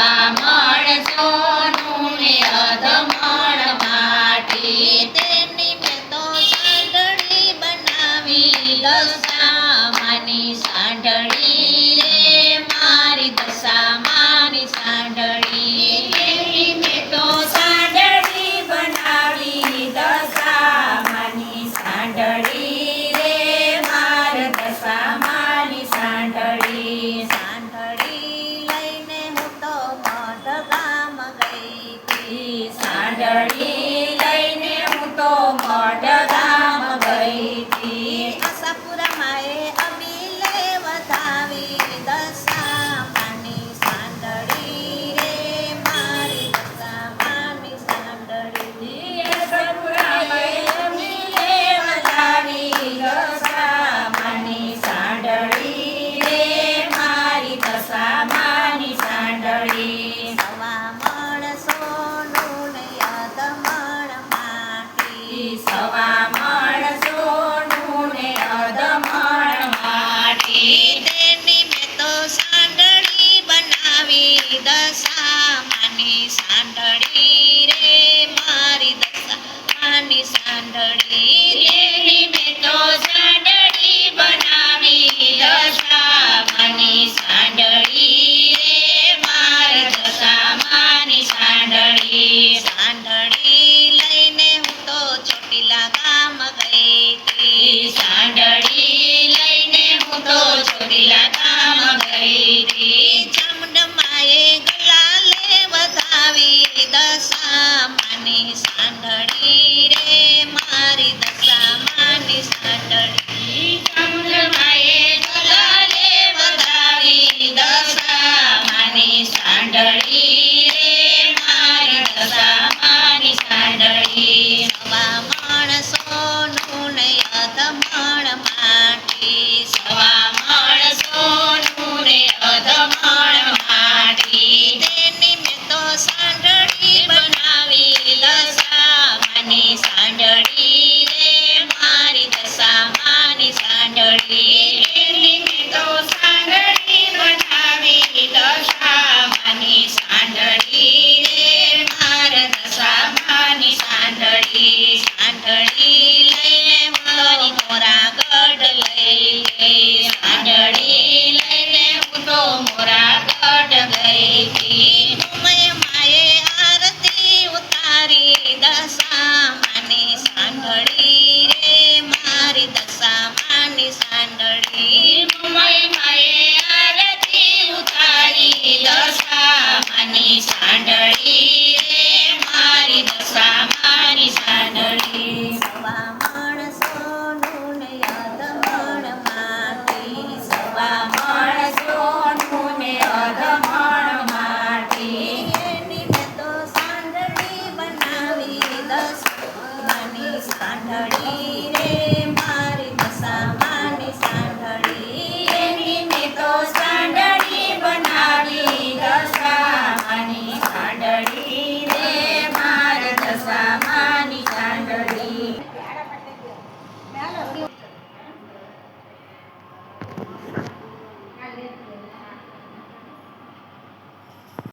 સવામણ સોનું ને અધમણ માટી તેની મેં તો સાંઢળી બનાવી દશામાની સાંઢળી રે મારી દશામાની સાંઢળી તેની મેં તો સાંઢળી બનાવી દશામાની સાંઢળી રે માર દશામાની સાંઢળી સાંઢળી લઈને હું તો મઢ ગામ ગઈ હતી સાંઢળી લઈને હું તો મઢ ગામ ગઈ હતી આશાપુરામાં એ અમીલે વધાવી દશામાની સાંઢળી રે મારી દશામાની સાંઢળી આશાપુરામાં એ અમીલે વધાવી દશામાની સાંઢળી રે મારી દશામાની સાંઢળી સવામણ સોનું ને અધમણ માટી સવામણ સોનું ને અધમણ માટી તેની મેં તો સાંઢળી બનાવી દશામાની સાંઢળી રે મારી દશામાની સાંઢળી